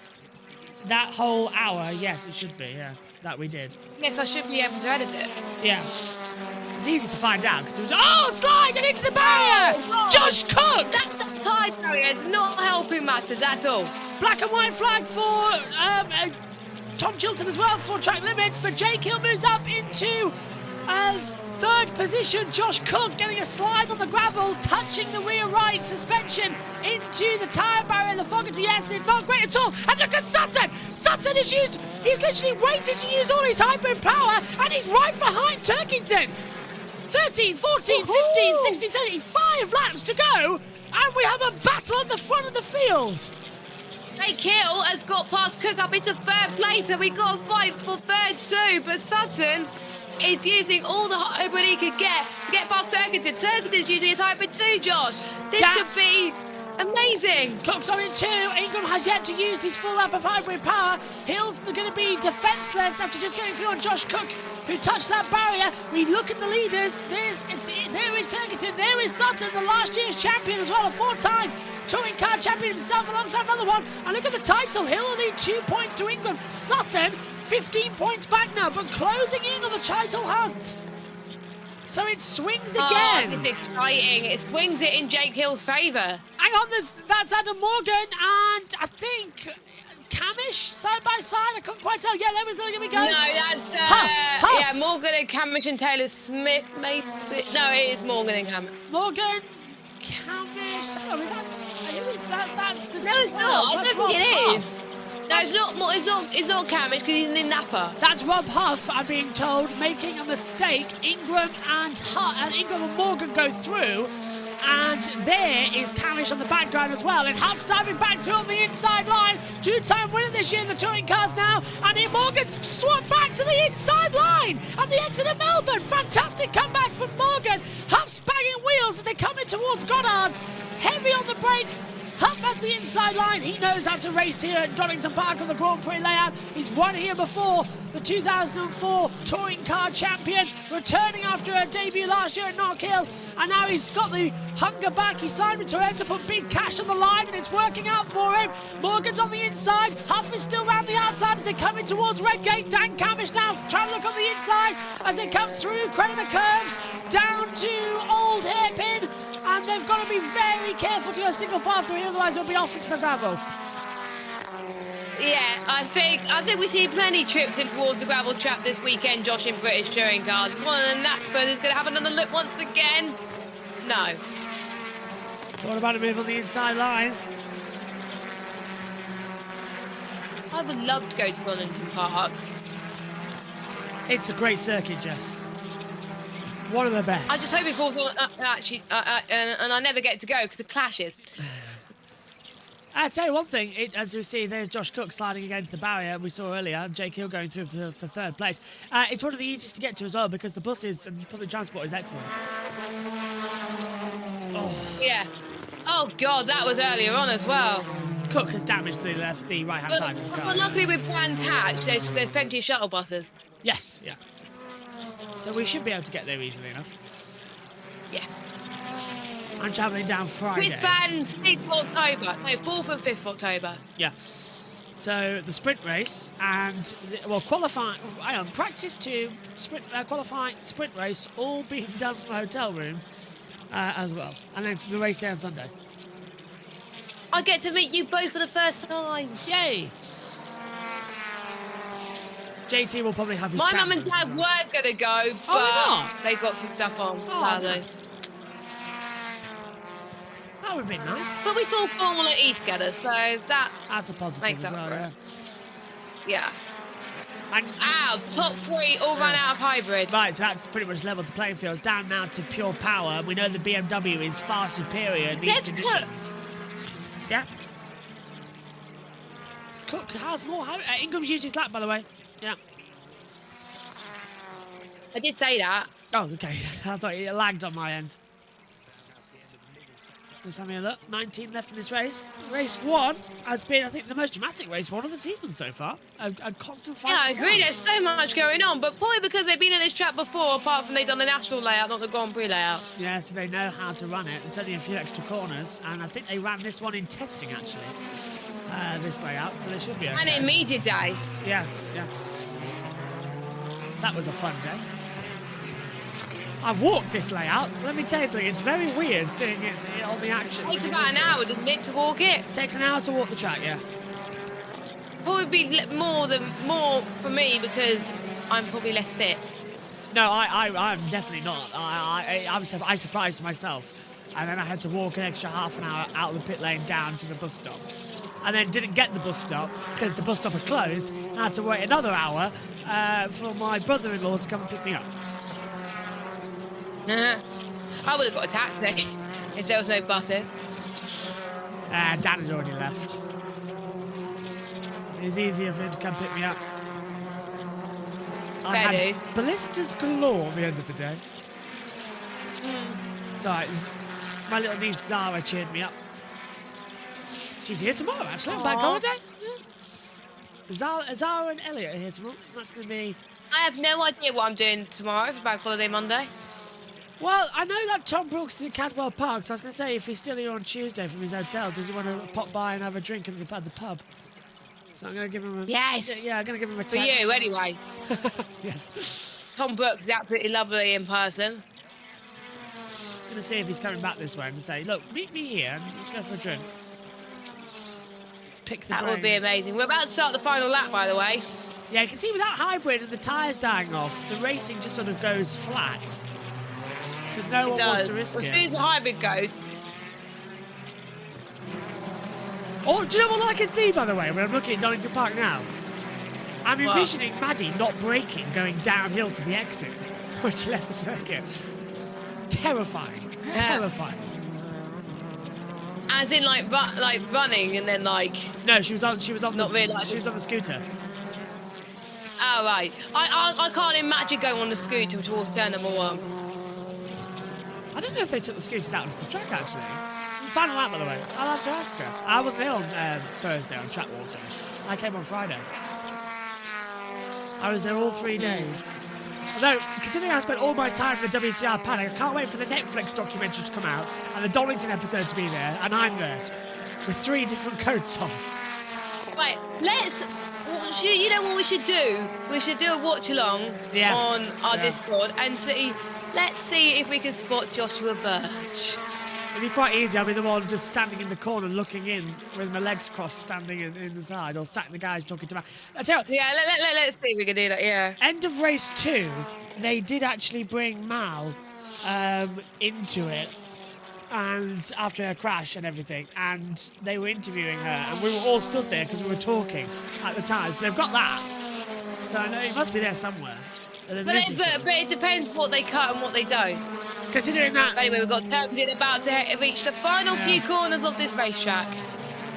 Speaker 1: That whole hour, yes, it should be, yeah. That we did.
Speaker 13: Yes, I should be able to edit it.
Speaker 1: Yeah. It's easy to find out because it was, slide and into the barrier!
Speaker 13: Oh,
Speaker 1: Josh Cook!
Speaker 13: That tide barrier is not helping matters at all.
Speaker 1: Black and white flag for Tom Chilton as well for track limits, but Jake Hill moves up into 3rd position. Josh Cook getting a slide on the gravel, touching the rear right suspension into the tyre barrier. The Fogarty S is not great at all. And look at Sutton! Sutton he's literally waited to use all his hybrid power, and he's right behind Turkington. 13, 14, 15, 16, 17, 5 laps to go, and we have a battle at the front of the field.
Speaker 13: Jake Hill has got past Cook up into 3rd place, and we got a fight for 3rd too, but Sutton is using all the hybrid he could get to get past Turkington. Turkington's using his hybrid too, Josh. This could be Amazing!
Speaker 1: Cook's on in 2. Ingram has yet to use his full lap of hybrid power. Hill's going to be defenceless after just getting through on Josh Cook, who touched that barrier. We look at the leaders. There is Turkington. There is Sutton, the last year's champion as well, a 4-time touring car champion himself alongside another one. And look at the title. Hill will need 2 points to Ingram. Sutton, 15 points back now, but closing in on the title hunt. So it swings again.
Speaker 13: Oh, this is exciting. It swings it in Jake Hill's favour.
Speaker 1: Hang on, that's Adam Morgan and I think Camish side by side. I couldn't quite tell. Yeah, there we go.
Speaker 13: No, that's
Speaker 1: Huff.
Speaker 13: Yeah, Morgan and Camish and Taylor Smith. Maybe. No, it is Morgan and Camish.
Speaker 1: Morgan, Camish. Oh, that's the.
Speaker 13: No, it's
Speaker 1: 12.
Speaker 13: not. I
Speaker 1: That's
Speaker 13: don't think it
Speaker 1: Rob
Speaker 13: is.
Speaker 1: Huff.
Speaker 13: No, it's not Camish because he's in the Napa.
Speaker 1: That's Rob Huff, I'm being told, making a mistake. Ingram and Morgan go through. And there is Camish on the background as well. And Huff's diving back through on the inside line. 2-time winner this year in the touring cars now. And here Morgan's swapped back to the inside line at the exit of Melbourne. Fantastic comeback from Morgan. Huff's banging wheels as they come in towards Goddard's. Heavy on the brakes. Huff has the inside line. He knows how to race here at Donington Park on the Grand Prix layout. He's won here before. The 2004 touring car champion, returning after a debut last year at Knock Hill. And now he's got the hunger back. He signed with Toyota to put big cash on the line, and it's working out for him. Morgan's on the inside. Huff is still round the outside as they come in towards Redgate. Dan Camish now trying to look on the inside as they come through, credit the curves, down to Old Hairpin. And they've got to be very careful to go single file through here, otherwise they'll be off into the gravel.
Speaker 13: Yeah, I think we see plenty trips in towards the gravel trap this weekend, Josh, in British touring cars. One of the Napa is going to have another look once again. No.
Speaker 1: What about a move on the inside line?
Speaker 13: I would love to go to Donington Park.
Speaker 1: It's a great circuit, Jess. One of the best.
Speaker 13: I just hope it falls on, and I never get to go because of clashes.
Speaker 1: I'll tell you one thing, as we see, there's Josh Cook sliding against the barrier we saw earlier, and Jake Hill going through for third place. It's one of the easiest to get to as well because the buses and public transport is excellent. Oh.
Speaker 13: Yeah. Oh, God, that was earlier on as well.
Speaker 1: Cook has damaged the right-hand side of the car.
Speaker 13: But luckily with Brands Hatch, there's plenty of shuttle buses.
Speaker 1: Yes, yeah. So we should be able to get there easily enough.
Speaker 13: Yeah.
Speaker 1: I'm travelling down Friday.
Speaker 13: With fans, 6th October. No, 4th and 5th October.
Speaker 1: Yeah. So the sprint race and, qualifying, practice 2, qualifying, sprint race, all being done from a hotel room as well. And then the race day on Sunday.
Speaker 13: I get to meet you both for the first time.
Speaker 1: Yay! JT will probably have his
Speaker 13: My mum and
Speaker 1: cameras.
Speaker 13: dad were going to go, but they got some stuff on.
Speaker 1: Oh, nice. That would be nice.
Speaker 13: But we saw Formula E together, so
Speaker 1: that's a positive
Speaker 13: makes
Speaker 1: as
Speaker 13: up
Speaker 1: well,
Speaker 13: for
Speaker 1: yeah.
Speaker 13: it. Yeah. Ow, top 3 all ran out of hybrid.
Speaker 1: Right, so that's pretty much leveled the playing field. It's down now to pure power. We know the BMW is far superior in these conditions. Yeah. Cook has more. Ingram's used his lap, by the way. Yeah.
Speaker 13: I did say that.
Speaker 1: Oh, okay. I thought it lagged on my end. Let's have a look. 19 left in this race. Race 1 has been, I think, the most dramatic race 1 of the season so far. A constant fight.
Speaker 13: Yeah, I agree. There's so much going on, but probably because they've been in this track before, apart from they've done the national layout, not the Grand Prix layout.
Speaker 1: Yeah, so they know how to run it. It's only a few extra corners, and I think they ran this one in testing, actually. This layout, so they should be okay.
Speaker 13: And in media day.
Speaker 1: Yeah, yeah. That was a fun day. I've walked this layout. Let me tell you something, it's very weird seeing it on the action.
Speaker 13: It takes about an hour, doesn't it, to walk it?
Speaker 1: It takes an hour to walk the track, yeah.
Speaker 13: Probably be more for me because I'm probably less fit.
Speaker 1: No, I'm definitely not. I surprised myself. And then I had to walk an extra half an hour out of the pit lane down to the bus stop. And then didn't get the bus stop because the bus stop had closed. And I had to wait another hour for my brother-in-law to come and pick me up.
Speaker 13: I would have got a taxi if there was no buses.
Speaker 1: Dan had already left. It was easier for him to come pick me up. I had blisters galore at the end of the day. It's alright. My little niece Zara cheered me up. She's here tomorrow, actually, on bank holiday. Zara and Elliot are here tomorrow, so that's going to be...
Speaker 13: I have no idea what I'm doing tomorrow for Bank Holiday Monday.
Speaker 1: Well, I know that Tom Brooks is in Cadwell Park, so I was going to say, if he's still here on Tuesday from his hotel, does he want to pop by and have a drink at the pub? So I'm going to give him a...
Speaker 13: Yes!
Speaker 1: Yeah, I'm going to give him a text.
Speaker 13: For you, anyway.
Speaker 1: Yes.
Speaker 13: Tom Brooks is absolutely lovely in person.
Speaker 1: I'm going to see if he's coming back this way and say, look, meet me here and let's go for a drink. Pick the
Speaker 13: That
Speaker 1: brains.
Speaker 13: would be amazing. We're about to start the final lap, by the way.
Speaker 1: Yeah, you can see without hybrid and the tyres dying off, the racing just sort of goes flat. Because no one wants to risk
Speaker 13: As
Speaker 1: it.
Speaker 13: soon as the hybrid goes.
Speaker 1: Oh, do you know what I can see, by the way, when I'm looking at Donington Park now? I'm envisioning Maddie not braking, going downhill to the exit when she left the circuit. Terrifying.
Speaker 13: Yeah.
Speaker 1: Terrifying.
Speaker 13: As in, like running and then, like...
Speaker 1: No, she was on
Speaker 13: Not
Speaker 1: the
Speaker 13: really, like-
Speaker 1: she was on the scooter.
Speaker 13: Oh, right. I can't imagine going on the scooter towards turn number 1.
Speaker 1: I don't know if they took the scooters out onto the track, actually. Final lap, by the way. I'll have to ask her. I wasn't here on Thursday on track walk day. I came on Friday. I was there all 3 days. Although, considering I spent all my time in the WCR paddock, I can't wait for the Netflix documentary to come out and the Donington episode to be there, and I'm there with 3 different coats on.
Speaker 13: Right, you know what we should do? We should do a watch along on our Discord and let's see if we can spot Joshua Birch.
Speaker 1: It'd be quite easy. I'll be the one just standing in the corner looking in with my legs crossed, standing in the side, or sat in the guys talking to me. I tell you,
Speaker 13: yeah, let's see if we can do that, yeah.
Speaker 1: End of race 2, they did actually bring Mal into it, and after her crash and everything, and they were interviewing her, and we were all stood there because we were talking at the time, so they've got that. So I know it must be there somewhere.
Speaker 13: But it depends what they cut and what they don't.
Speaker 1: Considering that...
Speaker 13: Anyway, we've got Turkington about to reach the final few corners of this racetrack.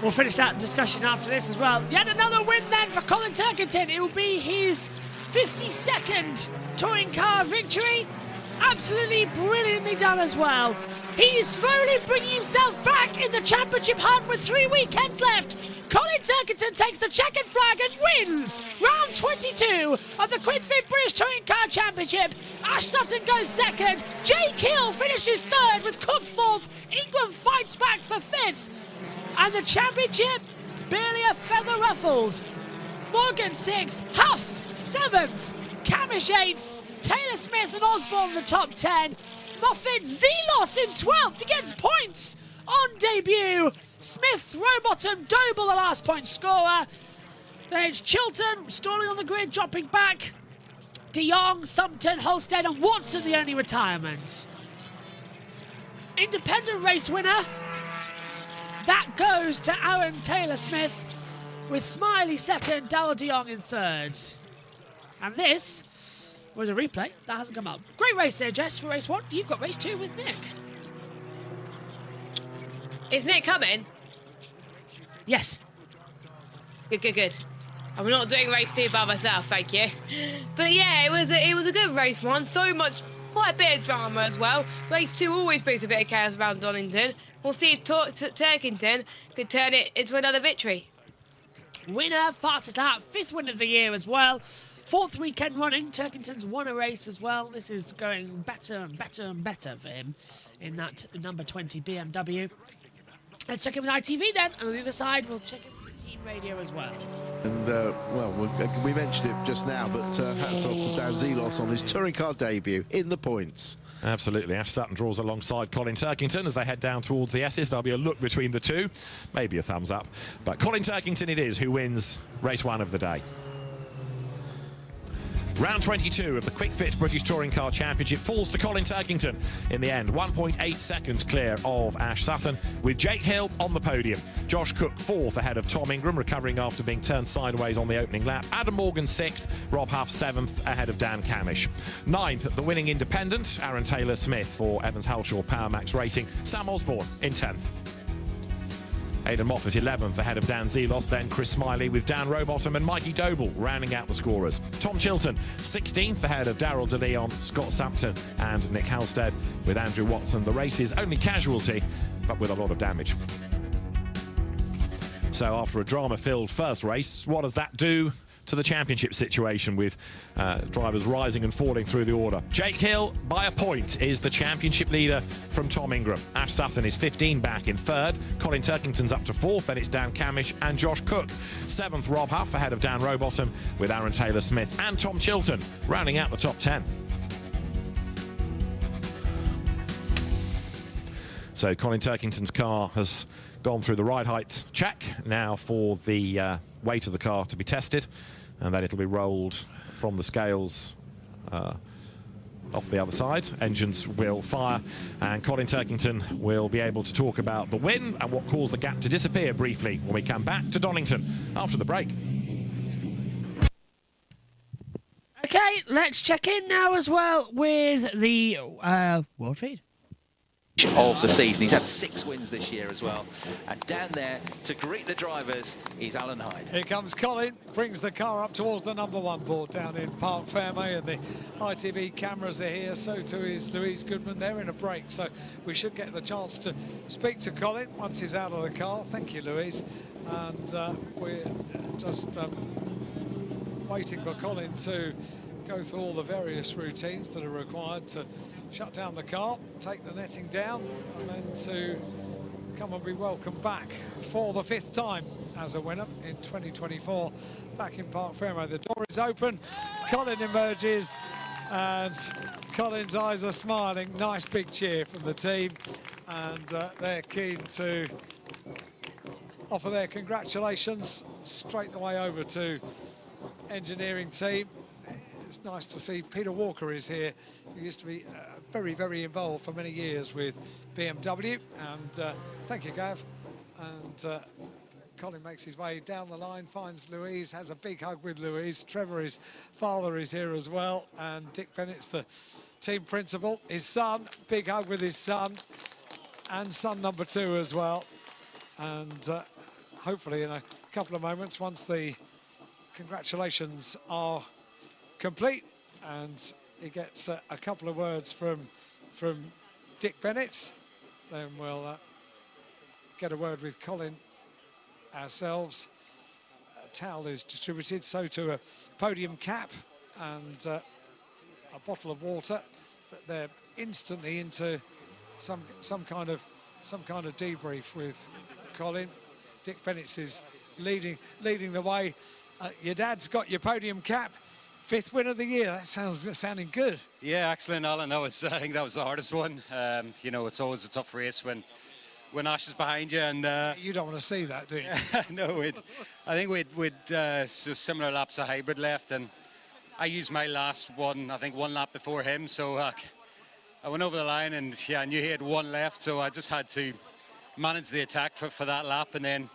Speaker 1: We'll finish that discussion after this as well. Yet another win then for Colin Turkington. It will be his 52nd touring car victory. Absolutely brilliantly done as well. He is slowly bringing himself back in the championship hunt with 3 weekends left. Colin Turkington takes the checkered flag and wins round 22 of the Quidfit British Touring Car Championship. Ash Sutton goes second. Jake Hill finishes third with Cook fourth. Ingram fights back for fifth. And the championship, barely a feather ruffled. Morgan sixth, Huff seventh, Camish eighth, Taylor Smith and Osborne the top 10. Moffat Zelos in 12th. He gets points on debut. Smith, Rowbottom, Doble the last point scorer. Then it's Chilton stalling on the grid, dropping back. De Jong, Sumpton, Holstead and Watson the only retirement. Independent race winner. That goes to Aaron Taylor Smith with Smiley second, Darryl de Jong in third. And this was a replay. That hasn't come up. Great race there, Jess, for race 1. You've got race 2 with Nick.
Speaker 13: Is Nick coming?
Speaker 1: Yes.
Speaker 13: Good. I'm not doing race 2 by myself, thank you. But yeah, it was a good race 1. Quite a bit of drama as well. Race 2 always brings a bit of chaos around Donington. We'll see if Turkington could turn it into another victory.
Speaker 1: Winner, fastest lap, 5th win of the year as well. 4th weekend running, Turkington's won a race as well. This is going better and better and better for him in that number 20 BMW. Let's check in with ITV then, and on the other side, we'll check in with the team radio as well.
Speaker 10: And, we mentioned it just now, but hats off to Dan Zelos on his touring car debut in the points.
Speaker 9: Absolutely. Ash Sutton draws alongside Colin Turkington as they head down towards the S's. There'll be a look between the two, maybe a thumbs up. But Colin Turkington it is who wins race 1 of the day. Round 22 of the Quick Fit British Touring Car Championship falls to Colin Turkington in the end. 1.8 seconds clear of Ash Sutton, with Jake Hill on the podium. Josh Cook 4th ahead of Tom Ingram, recovering after being turned sideways on the opening lap. Adam Morgan 6th, Rob Huff 7th ahead of Dan Camish. 9th, the winning independent, Aaron Taylor Smith for Evans Halshaw Power Max Racing. Sam Osborne in 10th. Aidan Moffat 11th ahead of Dan Zelos, then Chris Smiley with Dan Rowbottom and Mikey Doble rounding out the scorers. Tom Chilton 16th ahead of Darryl de Leon, Scott Sampton and Nick Halstead, with Andrew Watson the race's only casualty, but with a lot of damage. So after a drama-filled first race, what does that do to the championship situation with drivers rising and falling through the order? Jake Hill, by a point, is the championship leader from Tom Ingram. Ash Sutton is 15 back in third. Colin Turkington's up to fourth. Then it's Dan Camish and Josh Cook. Seventh, Rob Huff ahead of Dan Rowbottom, with Aaron Taylor-Smith and Tom Chilton rounding out the top 10. So Colin Turkington's car has gone through the ride height check. Now for the weight of the car to be tested, and then it'll be rolled from the scales off the other side. Engines will fire, and Colin Turkington will be able to talk about the win and what caused the gap to disappear briefly when we come back to Donington after the break.
Speaker 1: Okay, let's check in now as well with the World Feed
Speaker 6: of the season. He's had 6 wins this year as well. And down there to greet the drivers is Alan Hyde.
Speaker 4: Here comes Colin, brings the car up towards the #1 board down in Park Fairmay, and the ITV cameras are here. So too is Louise Goodman. They're in a break, so we should get the chance to speak to Colin once he's out of the car. Thank you, Louise. And we're just waiting for Colin to go through all the various routines that are required to shut down the car, take the netting down, and then to come and be welcomed back for the 5th time as a winner in 2024 back in Park Fairmay. The door is open, Colin emerges, and Colin's eyes are smiling. Nice big cheer from the team, and they're keen to offer their congratulations straight the way over to engineering team. It's nice to see Peter Walker is here. He used to be very, very involved for many years with BMW. And thank you, Gav. And Colin makes his way down the line, finds Louise, has a big hug with Louise. Trevor, his father, is here as well. And Dick Bennett's the team principal. His son, big hug with his son. And son number 2 as well. And hopefully in a couple of moments, once the congratulations are complete, and he gets a couple of words from Dick Bennett, then we'll get a word with Colin ourselves. A towel is distributed, so to a podium cap and a bottle of water, but they're instantly into some kind of debrief with Colin. Dick Bennett is leading the way. Your dad's got your podium cap. 5th win of the year. That sounding good.
Speaker 14: Yeah, excellent, Alan. I think that was the hardest one. You know, it's always a tough race when Ash is behind you, and
Speaker 4: you don't want to see that, do you?
Speaker 14: No, I think we'd so similar laps of hybrid left, and I used my last one. I think 1 lap before him, so I went over the line, and yeah, I knew he had 1 left, so I just had to manage the attack for that lap, and then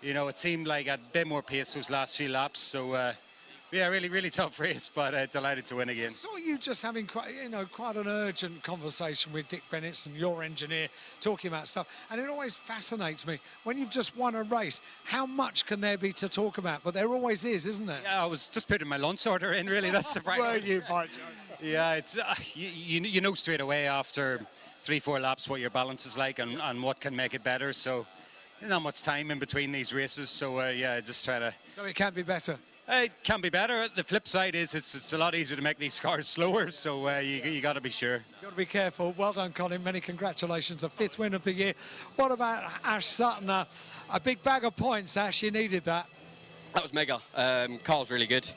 Speaker 14: you know it seemed like I had a bit more pace those last few laps, so. Yeah, really tough race, but delighted to win again.
Speaker 4: I saw you just having quite an urgent conversation with Dick Bennett and your engineer, talking about stuff. And it always fascinates me when you've just won a race, how much can there be to talk about? But there always is, isn't there?
Speaker 14: Yeah, I was just putting my lunch order in. Really, that's the right.
Speaker 4: Were you, by
Speaker 14: Yeah, it's you know straight away after 3-4 laps what your balance is like and what can make it better. So, not much time in between these races. So yeah, just try to.
Speaker 4: So it can be better.
Speaker 14: It can be better. The flip side is it's a lot easier to make these cars slower, so you got to be sure.
Speaker 4: You've got to be careful. Well done, Colin. Many congratulations. A 5th win of the year. What about Ash Sutton? A big bag of points, Ash. You needed that.
Speaker 15: That was mega. Car's really good.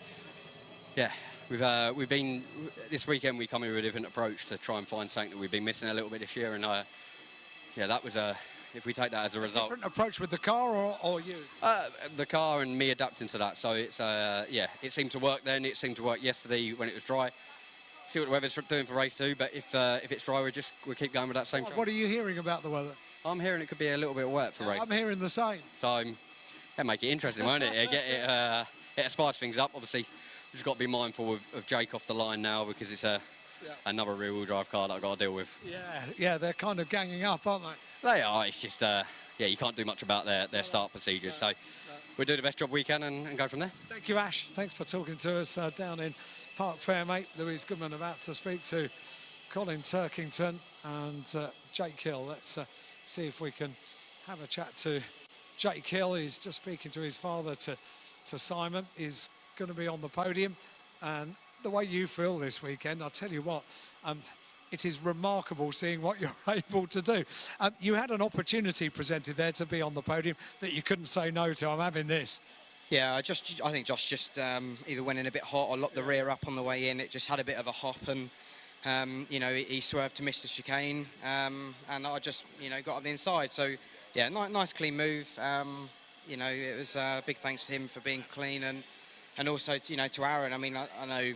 Speaker 15: Yeah, we've been this weekend. We come in with a different approach to try and find something that we've been missing a little bit this year, and yeah, that was a. If we take that as a result.
Speaker 4: Different approach with the car or you?
Speaker 15: The car and me adapting to that. So it's, yeah, it seemed to work then. It seemed to work yesterday when it was dry. See what the weather's doing for race 2, but if it's dry, we'll keep going with that same track.
Speaker 4: What are you hearing about the weather?
Speaker 15: I'm hearing it could be a little bit wet for race.
Speaker 4: I'm hearing the same.
Speaker 15: So that'll make it interesting, won't it? It spice things up. Obviously, we've just got to be mindful of Jake off the line now because it's another rear-wheel drive car that I've got to deal with.
Speaker 4: Yeah, they're kind of ganging up, aren't they?
Speaker 15: They are. It's just, yeah, you can't do much about their start procedures. So we'll do the best job we can and go from there.
Speaker 4: Thank you, Ash. Thanks for talking to us down in Park Fairmay. Louise Goodman about to speak to Colin Turkington and Jake Hill. Let's see if we can have a chat to Jake Hill is just speaking to his father, to Simon, is going to be on the podium. And the way you feel this weekend, I'll tell you what, it is remarkable seeing what you're able to do. You had an opportunity presented there to be on the podium that you couldn't say no to. I'm having this.
Speaker 16: Yeah, I think Josh just either went in a bit hot or locked the rear up on the way in. It just had a bit of a hop, and you know, he swerved to miss the chicane, and I just, you know, got on the inside. So yeah, nice clean move. You know, it was big thanks to him for being clean, and also, you know, to Aaron. I mean, I know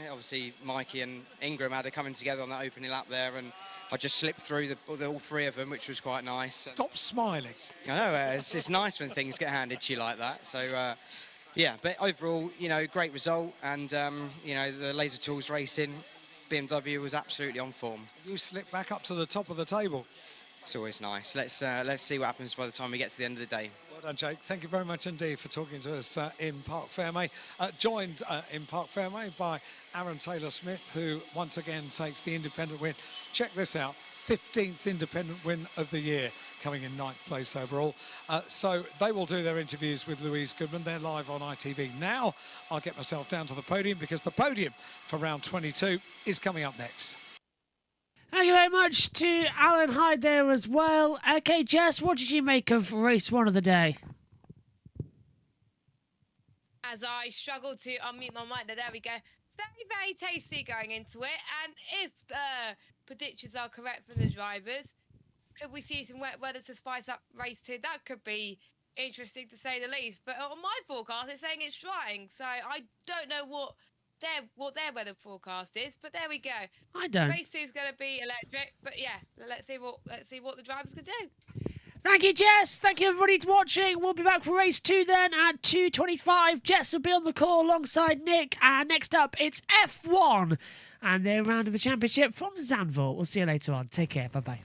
Speaker 16: obviously Mikey and Ingram had it coming together on that opening lap there, and I just slipped through all three of them, which was quite nice.
Speaker 4: Stop smiling.
Speaker 16: I know, it's nice when things get handed to you like that. So, yeah, but overall, you know, great result. And, you know, the Laser Tools Racing, BMW was absolutely on form.
Speaker 4: You slipped back up to the top of the table.
Speaker 16: It's always nice. Let's see what happens by the time we get to the end of the day.
Speaker 4: Well done, Jake. Thank you very much indeed for talking to us in Park Fairmay. Joined in Park Fairmay by Aaron Taylor-Smith, who once again takes the independent win. Check this out, 15th independent win of the year, coming in 9th place overall. So they will do their interviews with Louise Goodman. They're live on ITV. Now I'll get myself down to the podium, because the podium for round 22 is coming up next.
Speaker 1: Thank you very much to Alan Hyde there as well. Okay, Jess, what did you make of race 1 of the day?
Speaker 13: As I struggle to unmute my mic, there we go. Very, very tasty going into it. And if the predictions are correct for the drivers, could we see some wet weather to spice up race 2? That could be interesting, to say the least. But on my forecast, it's saying it's drying. So I don't know what their weather forecast is, but there we go.
Speaker 1: I don't.
Speaker 13: Race 2 is going to be electric, but yeah, let's see what the drivers can do.
Speaker 1: Thank you, Jess. Thank you, everybody, for watching. We'll be back for race 2 then at 2:25. Jess will be on the call alongside Nick. And next up, it's F1 and their round of the championship from Zandvoort. We'll see you later on. Take care. Bye-bye.